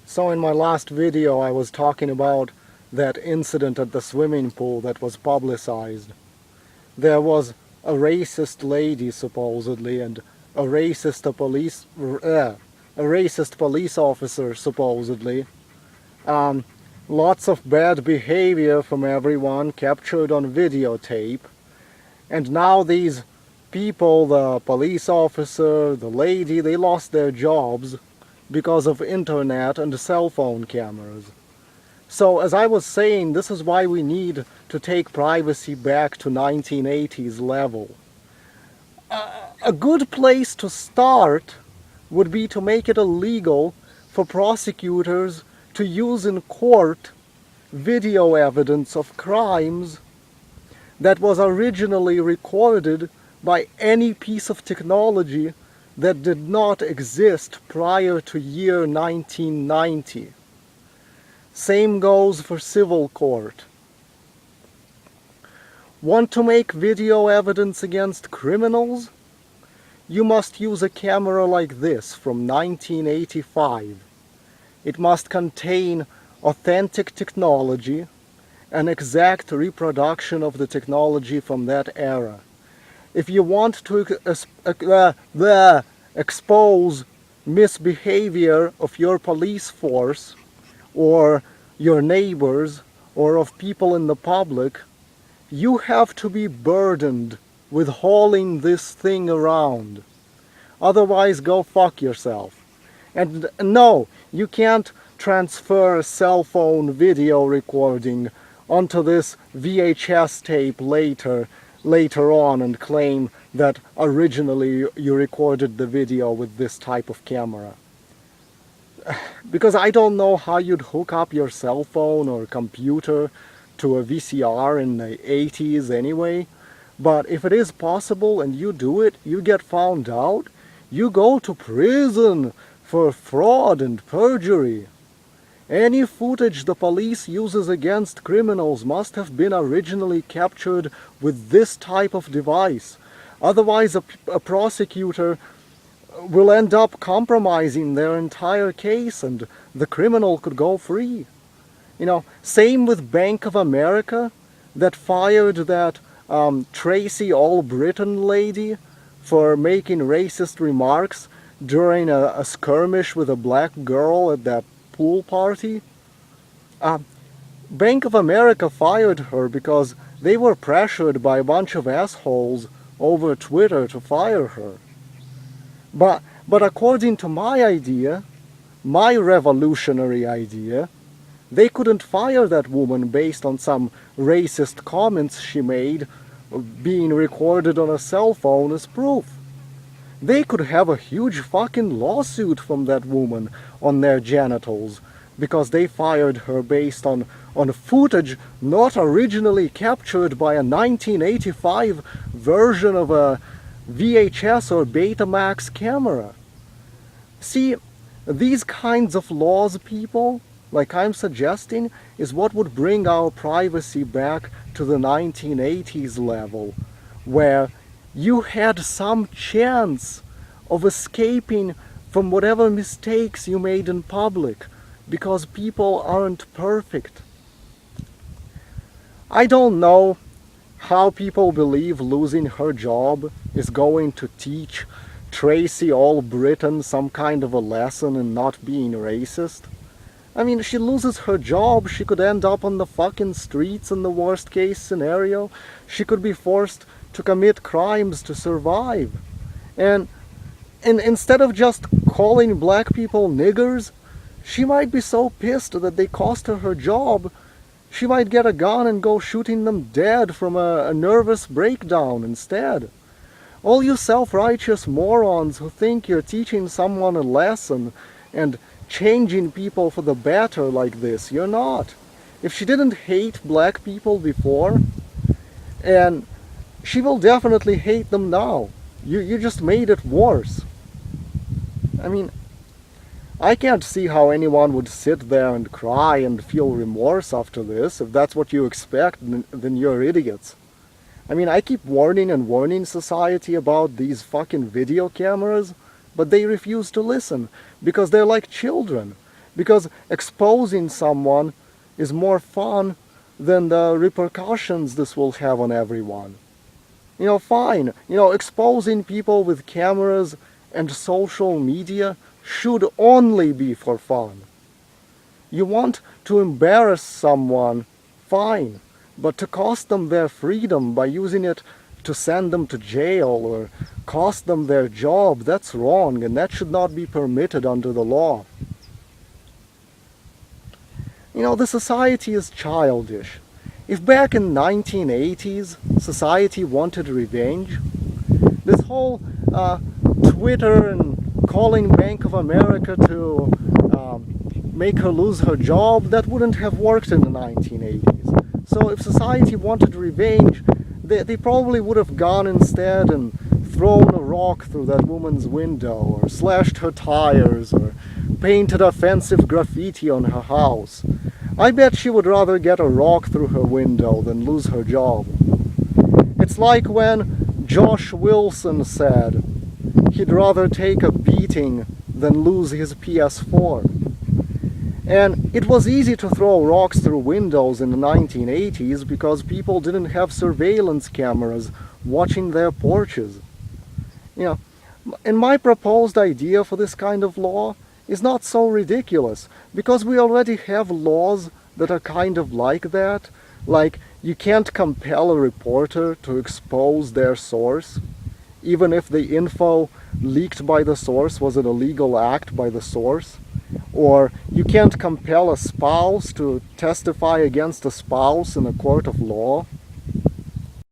So in my last video I was talking about that incident at the swimming pool that was publicized. There was a racist lady supposedly and a racist police officer supposedly. Lots of bad behavior from everyone captured on videotape. And now these people, the police officer, the lady, they lost their jobs because of internet and cell phone cameras. So as I was saying, this is why we need to take privacy back to 1980s level. A good place to start would be to make it illegal for prosecutors to use in court video evidence of crimes that was originally recorded by any piece of technology that did not exist prior to year 1990. Same goes for civil court. Want to make video evidence against criminals? You must use a camera like this from 1985. It must contain authentic technology, an exact reproduction of the technology from that era. If you want to expose misbehavior of your police force or your neighbors or of people in the public, you have to be burdened with hauling this thing around. Otherwise, go fuck yourself. And no, you can't transfer a cell phone video recording onto this VHS tape later on and claim that originally you recorded the video with this type of camera. Because I don't know how you'd hook up your cell phone or computer to a VCR in the 80s anyway, but if it is possible and you do it, you get found out, you go to prison for fraud and perjury. Any footage the police uses against criminals must have been originally captured with this type of device. Otherwise, a prosecutor will end up compromising their entire case and the criminal could go free. You know, same with Bank of America that fired that Tracy Allbritton lady for making racist remarks during a skirmish with a black girl at that pool party. Bank of America fired her because they were pressured by a bunch of assholes over Twitter to fire her. But according to my idea, my revolutionary idea, they couldn't fire that woman based on some racist comments she made being recorded on a cell phone as proof. They could have a huge fucking lawsuit from that woman on their genitals because they fired her based on footage not originally captured by a 1985 version of a VHS or Betamax camera. See, these kinds of laws, people, like I'm suggesting, is what would bring our privacy back to the 1980s level, where you had some chance of escaping from whatever mistakes you made in public, because people aren't perfect. I don't know how people believe losing her job is going to teach Tracy Allbritton some kind of a lesson in not being racist. I mean, she loses her job, she could end up on the fucking streets in the worst case scenario. She could be forced to commit crimes to survive. And instead of just calling black people niggers, she might be so pissed that they cost her job, she might get a gun and go shooting them dead from a nervous breakdown instead. All you self-righteous morons who think you're teaching someone a lesson and changing people for the better like this, you're not. If she didn't hate black people before, and she will definitely hate them now. You just made it worse. I mean, I can't see how anyone would sit there and cry and feel remorse after this. If that's what you expect, then you're idiots. I mean, I keep warning and warning society about these fucking video cameras, but they refuse to listen because they're like children. because exposing someone is more fun than the repercussions this will have on everyone. Fine, exposing people with cameras and social media should only be for fun. You want to embarrass someone, fine, but to cost them their freedom by using it to send them to jail or cost them their job, that's wrong, and that should not be permitted under the law. The society is childish. If back in 1980s society wanted revenge, this whole Twitter and calling Bank of America to make her lose her job, that wouldn't have worked in the 1980s. So if society wanted revenge, they probably would have gone instead and thrown a rock through that woman's window, or slashed her tires, or painted offensive graffiti on her house. I bet she would rather get a rock through her window than lose her job. It's like when Josh Wilson said he'd rather take a beating than lose his PS4. And it was easy to throw rocks through windows in the 1980s because people didn't have surveillance cameras watching their porches. And my proposed idea for this kind of law is not so ridiculous, because we already have laws that are kind of like that. Like, you can't compel a reporter to expose their source, even if the info leaked by the source was an illegal act by the source. Or you can't compel a spouse to testify against a spouse in a court of law.